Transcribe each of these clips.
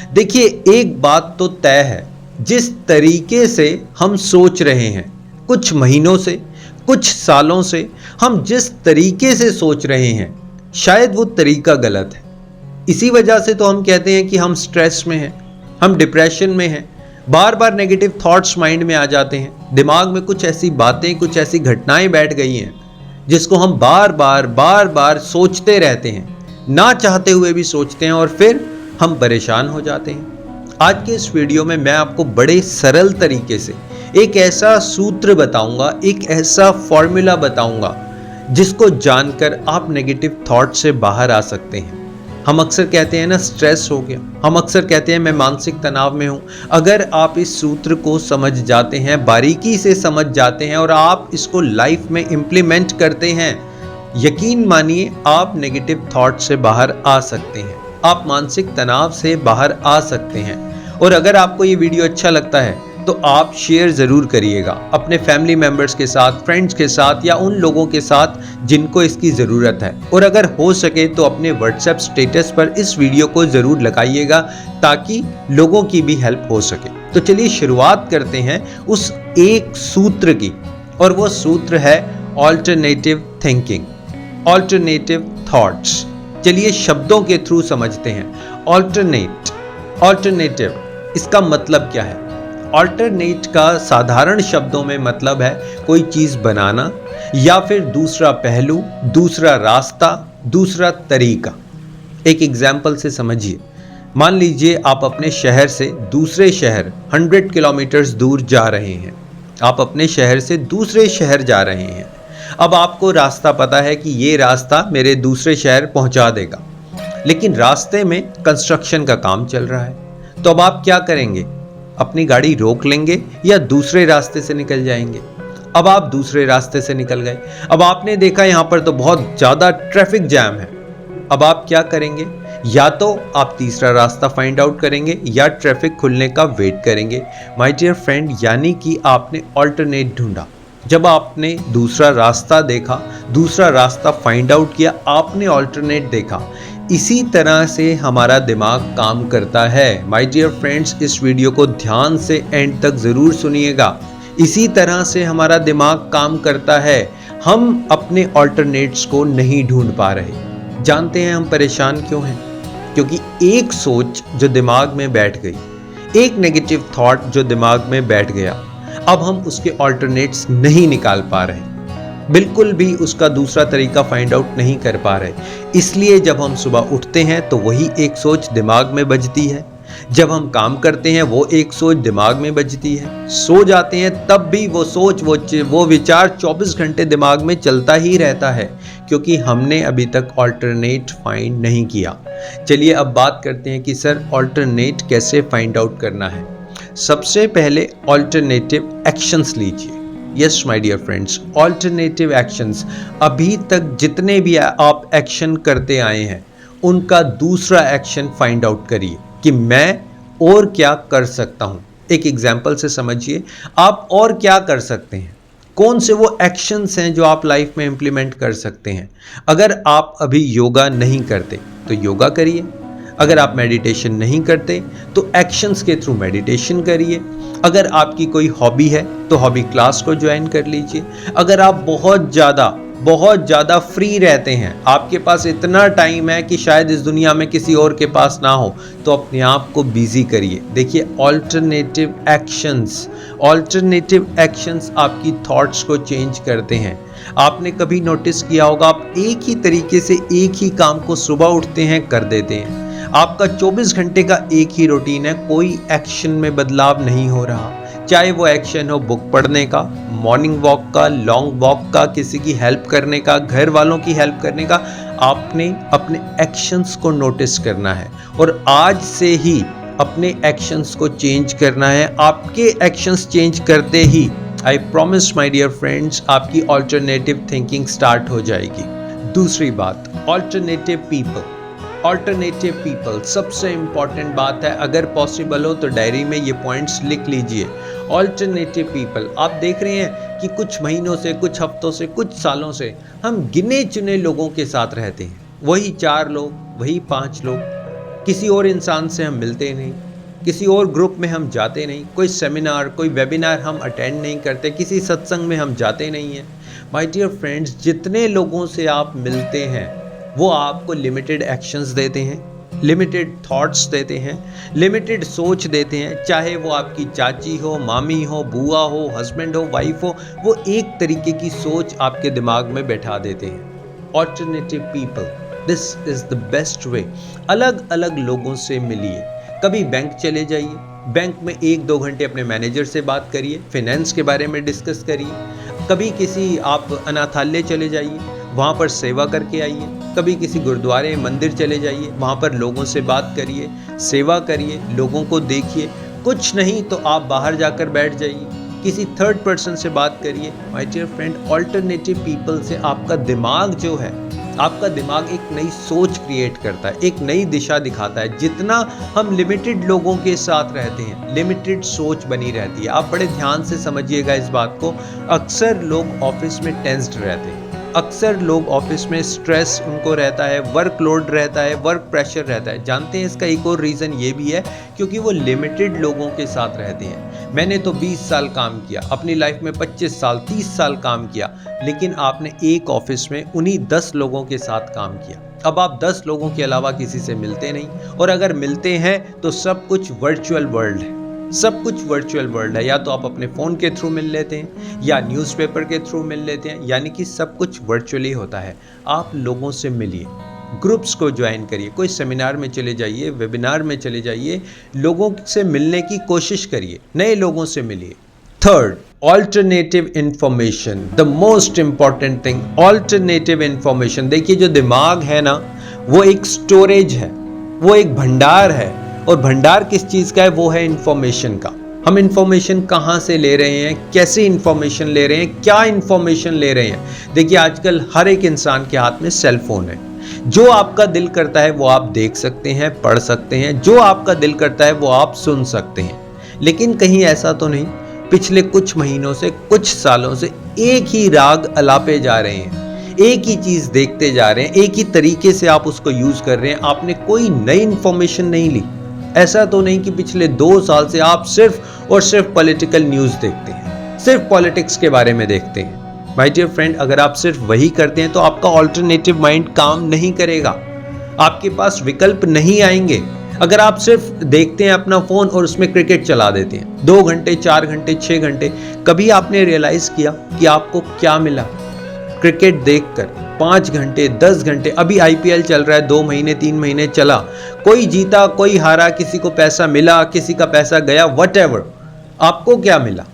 देखिए, एक बात तो तय है, जिस तरीके से हम सोच रहे हैं कुछ महीनों से, कुछ सालों से, हम जिस तरीके से सोच रहे हैं शायद वो तरीका गलत है। इसी वजह से तो हम कहते हैं कि हम स्ट्रेस में हैं, हम डिप्रेशन में हैं, बार बार नेगेटिव थॉट्स माइंड में आ जाते हैं, दिमाग में कुछ ऐसी बातें, कुछ ऐसी घटनाएं बैठ गई हैं जिसको हम बार बार सोचते रहते हैं, ना चाहते हुए भी सोचते हैं और फिर हम परेशान हो जाते हैं। आज के इस वीडियो में मैं आपको बड़े सरल तरीके से एक ऐसा सूत्र बताऊंगा, एक ऐसा फॉर्मूला बताऊंगा जिसको जानकर आप नेगेटिव थॉट से बाहर आ सकते हैं। हम अक्सर कहते हैं ना, स्ट्रेस हो गया, हम अक्सर कहते हैं मैं मानसिक तनाव में हूं। अगर आप इस सूत्र को समझ जाते हैं, बारीकी से समझ जाते हैं और आप इसको लाइफ में इंप्लीमेंट करते हैं, यकीन मानिए आप नेगेटिव थॉट से बाहर आ सकते हैं, आप मानसिक तनाव से बाहर आ सकते हैं। और अगर आपको ये वीडियो अच्छा लगता है तो आप शेयर ज़रूर करिएगा अपने फैमिली मेम्बर्स के साथ, फ्रेंड्स के साथ या उन लोगों के साथ जिनको इसकी ज़रूरत है। और अगर हो सके तो अपने व्हाट्सएप स्टेटस पर इस वीडियो को ज़रूर लगाइएगा ताकि लोगों की भी हेल्प हो सके। तो चलिए शुरुआत करते हैं उस एक सूत्र की, और वो सूत्र है ऑल्टरनेटिव थिंकिंग, ऑल्टरनेटिव थॉट्स। चलिए शब्दों के थ्रू समझते हैं। ऑल्टरनेटिव इसका मतलब क्या है? ऑल्टरनेट का साधारण शब्दों में मतलब है कोई चीज बनाना या फिर दूसरा पहलू, दूसरा रास्ता, दूसरा तरीका। एक एग्जाम्पल से समझिए। मान लीजिए आप अपने शहर से दूसरे शहर 100 किलोमीटर्स दूर जा रहे हैं। आप अपने शहर से दूसरे शहर जा रहे हैं। अब आपको रास्ता पता है कि ये रास्ता मेरे दूसरे शहर पहुंचा देगा, लेकिन रास्ते में कंस्ट्रक्शन का काम चल रहा है। तो अब आप क्या करेंगे? अपनी गाड़ी रोक लेंगे या दूसरे रास्ते से निकल जाएंगे? अब आप दूसरे रास्ते से निकल गए। अब आपने देखा यहाँ पर तो बहुत ज़्यादा ट्रैफिक जैम है। अब आप क्या करेंगे? या तो आप तीसरा रास्ता फाइंड आउट करेंगे या ट्रैफिक खुलने का वेट करेंगे। माय डियर फ्रेंड, यानी कि आपने ऑल्टरनेट ढूंढा। जब आपने दूसरा रास्ता देखा, दूसरा रास्ता फाइंड आउट किया, आपने ऑल्टरनेट देखा। इसी तरह से हमारा दिमाग काम करता है। माय डियर फ्रेंड्स, इस वीडियो को ध्यान से एंड तक ज़रूर सुनिएगा। इसी तरह से हमारा दिमाग काम करता है। हम अपने ऑल्टरनेट्स को नहीं ढूंढ पा रहे। जानते हैं हम परेशान क्यों हैं? क्योंकि एक सोच जो दिमाग में बैठ गई, एक नेगेटिव थॉट जो दिमाग में बैठ गया, अब हम उसके ऑल्टरनेट्स नहीं निकाल पा रहे, बिल्कुल भी उसका दूसरा तरीका फाइंड आउट नहीं कर पा रहे। इसलिए जब हम सुबह उठते हैं तो वही एक सोच दिमाग में बजती है, जब हम काम करते हैं वो एक सोच दिमाग में बजती है, सो जाते हैं तब भी वो सोच, वो विचार 24 घंटे दिमाग में चलता ही रहता है, क्योंकि हमने अभी तक ऑल्टरनेट फाइंड नहीं किया। चलिए अब बात करते हैं कि सर ऑल्टरनेट कैसे फाइंड आउट करना है। सबसे पहले ऑल्टरनेटिव एक्शंस लीजिए। Yes my dear friends, alternative actions. अभी तक जितने भी आप एक्शन करते आए हैं उनका दूसरा एक्शन फाइंड आउट करिए कि मैं और क्या कर सकता हूं। एक एग्जांपल से समझिए, आप और क्या कर सकते हैं, कौन से वो एक्शंस हैं जो आप लाइफ में इंप्लीमेंट कर सकते हैं। अगर आप अभी योगा नहीं करते तो योगा करिए। अगर आप मेडिटेशन नहीं करते तो एक्शंस के थ्रू मेडिटेशन करिए। अगर आपकी कोई हॉबी है तो हॉबी क्लास को ज्वाइन कर लीजिए। अगर आप बहुत ज़्यादा फ्री रहते हैं, आपके पास इतना टाइम है कि शायद इस दुनिया में किसी और के पास ना हो, तो अपने आप को बिजी करिए। देखिए, ऑल्टरनेटिव एक्शंस आपकी थॉट्स को चेंज करते हैं। आपने कभी नोटिस किया होगा, आप एक ही तरीके से एक ही काम को सुबह उठते हैं कर देते हैं। आपका 24 घंटे का एक ही रूटीन है, कोई एक्शन में बदलाव नहीं हो रहा। चाहे वो एक्शन हो बुक पढ़ने का, मॉर्निंग वॉक का, लॉन्ग वॉक का, किसी की हेल्प करने का, घर वालों की हेल्प करने का, आपने अपने एक्शंस को नोटिस करना है और आज से ही अपने एक्शंस को चेंज करना है। आपके एक्शंस चेंज करते ही, I promise my dear friends, आपकी ऑल्टरनेटिव थिंकिंग स्टार्ट हो जाएगी। दूसरी बात, ऑल्टरनेटिव पीपल सबसे इंपॉर्टेंट बात है। अगर पॉसिबल हो तो डायरी में ये पॉइंट्स लिख लीजिए। ऑल्टरनेटिव पीपल, आप देख रहे हैं कि कुछ महीनों से, कुछ हफ्तों से, कुछ सालों से हम गिने चुने लोगों के साथ रहते हैं। वही 4 लोग, वही 5 लोग, किसी और इंसान से हम मिलते नहीं, किसी और ग्रुप में हम जाते नहीं, कोई सेमिनार, कोई वेबिनार हम अटेंड नहीं करते, किसी सत्संग में हम जाते नहीं हैं। माय डियर फ्रेंड्स, जितने लोगों से आप मिलते हैं वो आपको लिमिटेड एक्शंस देते हैं, लिमिटेड थॉट्स देते हैं, लिमिटेड सोच देते हैं। चाहे वो आपकी चाची हो, मामी हो, बुआ हो, हस्बैंड हो, वाइफ हो, वो एक तरीके की सोच आपके दिमाग में बैठा देते हैं। Alternative people, this is the best way. अलग अलग लोगों से मिलिए। कभी बैंक चले जाइए, बैंक में 1-2 घंटे अपने मैनेजर से बात करिए, फाइनेंस के बारे में डिस्कस करिए। कभी किसी आप अनाथालय चले जाइए, वहाँ पर सेवा करके आइए। कभी किसी गुरुद्वारे मंदिर चले जाइए, वहाँ पर लोगों से बात करिए, सेवा करिए, लोगों को देखिए। कुछ नहीं तो आप बाहर जाकर बैठ जाइए, किसी थर्ड पर्सन से बात करिए। My dear friend, alternative people से आपका दिमाग जो है, आपका दिमाग एक नई सोच क्रिएट करता है, एक नई दिशा दिखाता है। जितना हम लिमिटेड लोगों के साथ रहते हैं, लिमिटेड सोच बनी रहती है। आप बड़े ध्यान से समझिएगा इस बात को। अक्सर लोग ऑफिस में टेंस्ड रहते हैं, अक्सर लोग ऑफिस में स्ट्रेस उनको रहता है, वर्कलोड रहता है, वर्क प्रेशर रहता है। जानते हैं इसका एक और रीज़न ये भी है, क्योंकि वो लिमिटेड लोगों के साथ रहते हैं। मैंने तो 20 साल काम किया, अपनी लाइफ में 25 साल 30 साल काम किया, लेकिन आपने एक ऑफिस में उन्हीं 10 लोगों के साथ काम किया। अब आप 10 लोगों के अलावा किसी से मिलते नहीं, और अगर मिलते हैं तो सब कुछ वर्चुअल वर्ल्ड है, सब कुछ वर्चुअल वर्ल्ड है। या तो आप अपने फ़ोन के थ्रू मिल लेते हैं या न्यूज़पेपर के थ्रू मिल लेते हैं, यानी कि सब कुछ वर्चुअली होता है। आप लोगों से मिलिए, ग्रुप्स को ज्वाइन करिए, कोई सेमिनार में चले जाइए, वेबिनार में चले जाइए, लोगों से मिलने की कोशिश करिए, नए लोगों से मिलिए। Third, alternative information, the most important thing, alternative information. देखिए, जो दिमाग है ना, वो एक स्टोरेज है, वो एक भंडार है। और भंडार किस चीज़ का है? वो है इंफॉर्मेशन का। हम इंफॉर्मेशन कहाँ से ले रहे हैं, कैसे इंफॉर्मेशन ले रहे हैं, क्या इंफॉर्मेशन ले रहे हैं। देखिए, आजकल हर एक इंसान के हाथ में सेल फोन है। जो आपका दिल करता है वो आप देख सकते हैं, पढ़ सकते हैं, जो आपका दिल करता है वो आप सुन सकते हैं। लेकिन कहीं ऐसा तो नहीं पिछले कुछ महीनों से, कुछ सालों से एक ही राग अलापे जा रहे हैं, एक ही चीज़ देखते जा रहे हैं, एक ही तरीके से आप उसको यूज़ कर रहे हैं। आपने कोई नई इंफॉर्मेशन नहीं ली। ऐसा तो नहीं कि पिछले 2 साल से आप सिर्फ और सिर्फ पॉलिटिकल न्यूज़ देखते हैं, सिर्फ पॉलिटिक्स के बारे में देखते हैं। माय डियर फ्रेंड, अगर आप सिर्फ वही करते हैं तो आपका ऑल्टरनेटिव माइंड काम नहीं करेगा, आपके पास विकल्प नहीं आएंगे। अगर आप सिर्फ देखते हैं अपना फ़ोन और उसमें क्रिकेट चला देते हैं 2 घंटे, 4 घंटे, 6 घंटे, कभी आपने रियलाइज़ किया कि आपको क्या मिला क्रिकेट देखकर? 5 घंटे, 10 घंटे, अभी आईपीएल चल रहा है, 2 महीने 3 महीने चला, कोई जीता, कोई हारा, किसी को पैसा मिला, किसी का पैसा गया, व्हाटएवर, आपको क्या मिला?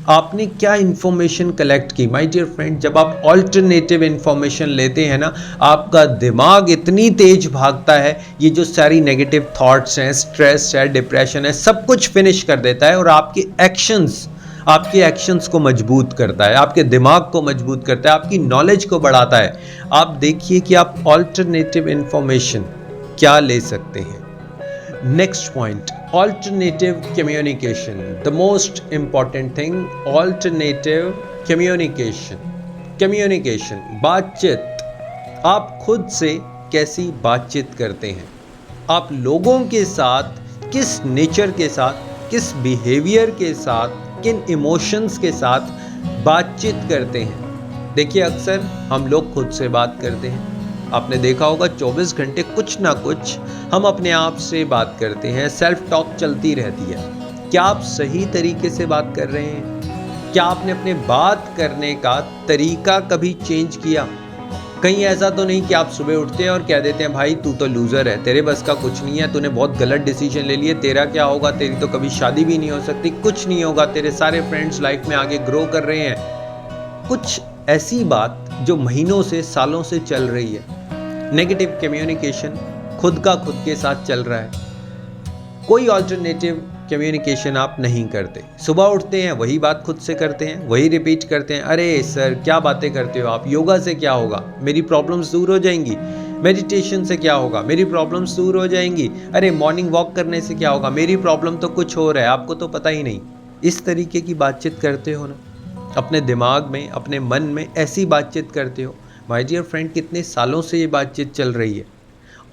आपने क्या इंफॉर्मेशन कलेक्ट की? माय डियर फ्रेंड, जब आप ऑल्टरनेटिव इंफॉर्मेशन लेते हैं ना, आपका दिमाग इतनी तेज भागता है, ये जो सारी नेगेटिव थॉट्स हैं, स्ट्रेस है, डिप्रेशन है, सब कुछ फिनिश कर देता है और आपके एक्शंस को मजबूत करता है, आपके दिमाग को मजबूत करता है, आपकी नॉलेज को बढ़ाता है। आप देखिए कि आप ऑल्टरनेटिव इंफॉर्मेशन क्या ले सकते हैं। Next point, alternative communication, the most important thing, alternative communication, बातचीत। आप खुद से कैसी बातचीत करते हैं? आप लोगों के साथ किस नेचर के साथ, किस बिहेवियर के साथ, किन इमोशंस के साथ बातचीत करते हैं? देखिए, अक्सर हम लोग खुद से बात करते हैं। आपने देखा होगा 24 घंटे कुछ ना कुछ हम अपने आप से बात करते हैं, सेल्फ टॉक चलती रहती है। क्या आप सही तरीके से बात कर रहे हैं? क्या आपने अपने बात करने का तरीका कभी चेंज किया? कहीं ऐसा तो नहीं कि आप सुबह उठते हैं और कह देते हैं भाई तू तो लूज़र है, तेरे बस का कुछ नहीं है, तूने बहुत गलत डिसीजन ले लिए, तेरा क्या होगा, तेरी तो कभी शादी भी नहीं हो सकती, कुछ नहीं होगा, तेरे सारे फ्रेंड्स लाइफ में आगे ग्रो कर रहे हैं। कुछ ऐसी बात जो महीनों से, सालों से चल रही है। नेगेटिव कम्युनिकेशन खुद का खुद के साथ चल रहा है। कोई ऑल्टरनेटिव कम्युनिकेशन आप नहीं करते। सुबह उठते हैं वही बात खुद से करते हैं, वही रिपीट करते हैं। अरे सर क्या बातें करते हो आप, योगा से क्या होगा, मेरी प्रॉब्लम्स दूर हो जाएंगी। मेडिटेशन से क्या होगा, मेरी प्रॉब्लम्स दूर हो जाएंगी। अरे मॉर्निंग वॉक करने से क्या होगा, मेरी प्रॉब्लम तो कुछ और है, आपको तो पता ही नहीं। इस तरीके की बातचीत करते हो ना, अपने दिमाग में, अपने मन में ऐसी बातचीत करते हो। माय डियर फ्रेंड, कितने सालों से ये बातचीत चल रही है।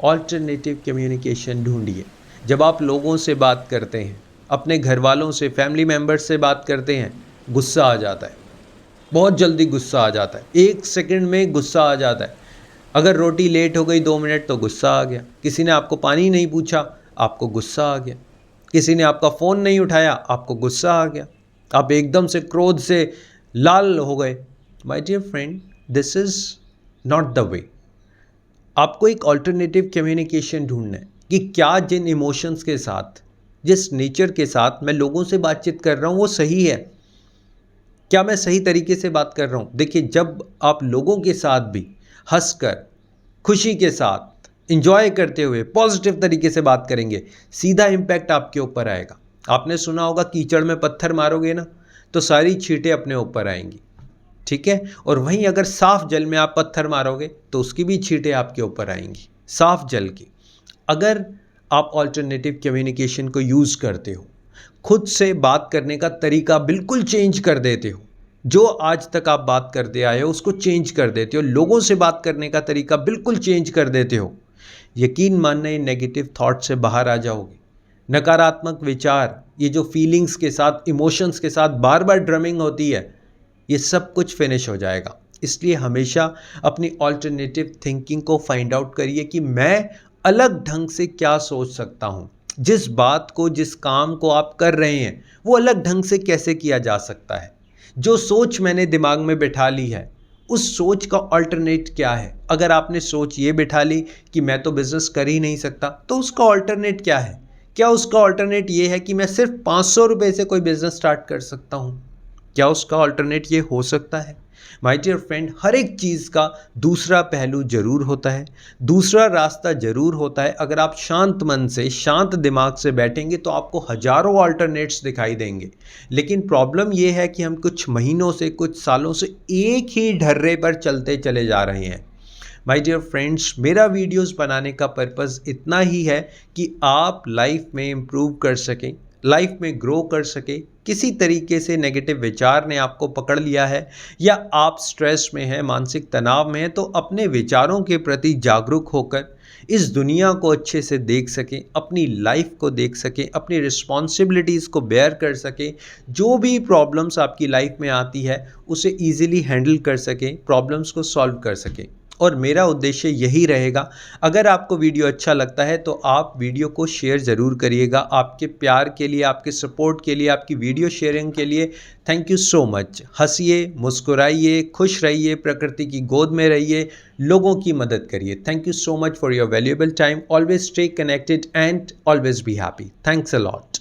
ऑल्टरनेटिव कम्युनिकेशन ढूंढिए। जब आप लोगों से बात करते हैं, अपने घर वालों से, फैमिली मेम्बर्स से बात करते हैं, गुस्सा आ जाता है, बहुत जल्दी गुस्सा आ जाता है, 1 सेकंड में गुस्सा आ जाता है। अगर रोटी लेट हो गई 2 मिनट तो गुस्सा आ गया, किसी ने आपको पानी नहीं पूछा, आपको गुस्सा आ गया, किसी ने आपका फ़ोन नहीं उठाया, आपको गुस्सा आ गया, आप एकदम से क्रोध से लाल हो गए। My dear friend, this is not the way. आपको एक ऑल्टरनेटिव कम्युनिकेशन ढूंढना है कि क्या जिन इमोशंस के साथ, जिस नेचर के साथ मैं लोगों से बातचीत कर रहा हूँ वो सही है, क्या मैं सही तरीके से बात कर रहा हूँ। देखिए, जब आप लोगों के साथ भी हंसकर, खुशी के साथ, इंजॉय करते हुए, पॉजिटिव तरीके से बात करेंगे, सीधा इम्पैक्ट आपके ऊपर आएगा। आपने सुना होगा, कीचड़ में पत्थर मारोगे ना तो सारी छींटें अपने ऊपर आएंगी, ठीक है। और वहीं अगर साफ जल में आप पत्थर मारोगे तो उसकी भी छींटें आपके ऊपर आएंगी, साफ जल की। अगर आप ऑल्टरनेटिव कम्युनिकेशन को यूज़ करते हो, खुद से बात करने का तरीका बिल्कुल चेंज कर देते हो, जो आज तक आप बात करते आए हो उसको चेंज कर देते हो, लोगों से बात करने का तरीका बिल्कुल चेंज कर देते हो, यकीन मानना ये नेगेटिव थॉट से बाहर आ जाओगे। नकारात्मक विचार, ये जो फीलिंग्स के साथ, इमोशंस के साथ बार बार ड्रमिंग होती है, ये सब कुछ फिनिश हो जाएगा। इसलिए हमेशा अपनी ऑल्टरनेटिव थिंकिंग को फाइंड आउट करिए कि मैं अलग ढंग से क्या सोच सकता हूँ। जिस बात को, जिस काम को आप कर रहे हैं वो अलग ढंग से कैसे किया जा सकता है। जो सोच मैंने दिमाग में बिठा ली है, उस सोच का ऑल्टरनेट क्या है। अगर आपने सोच ये बिठा ली कि मैं तो बिज़नेस कर ही नहीं सकता, तो उसका ऑल्टरनेट क्या है। क्या उसका ऑल्टरनेट ये है कि मैं सिर्फ 500 रुपये से कोई बिज़नेस स्टार्ट कर सकता हूँ। क्या उसका ऑल्टरनेट ये हो सकता है। माय डियर फ्रेंड, हर एक चीज़ का दूसरा पहलू जरूर होता है, दूसरा रास्ता जरूर होता है। अगर आप शांत मन से, शांत दिमाग से बैठेंगे तो आपको हजारों ऑल्टरनेट्स दिखाई देंगे। लेकिन प्रॉब्लम ये है कि हम कुछ महीनों से, कुछ सालों से एक ही ढर्रे पर चलते चले जा रहे हैं। माय डियर फ्रेंड्स, मेरा वीडियोस बनाने का पर्पज़ इतना ही है कि आप लाइफ में इम्प्रूव कर सकें, लाइफ में ग्रो कर सके। किसी तरीके से नेगेटिव विचार ने आपको पकड़ लिया है या आप स्ट्रेस में हैं, मानसिक तनाव में हैं, तो अपने विचारों के प्रति जागरूक होकर इस दुनिया को अच्छे से देख सकें, अपनी लाइफ को देख सकें, अपनी रिस्पॉन्सिबिलिटीज़ को बेयर कर सकें। जो भी प्रॉब्लम्स आपकी लाइफ में आती है उसे ईजिली हैंडल कर सकें, प्रॉब्लम्स को सॉल्व कर सकें। और मेरा उद्देश्य यही रहेगा। अगर आपको वीडियो अच्छा लगता है तो आप वीडियो को शेयर ज़रूर करिएगा। आपके प्यार के लिए, आपके सपोर्ट के लिए, आपकी वीडियो शेयरिंग के लिए थैंक यू सो मच। हंसिए, मुस्कुराइए, खुश रहिए, प्रकृति की गोद में रहिए, लोगों की मदद करिए। Thank you so much for your valuable time. Always stay connected and always be happy. Thanks a lot.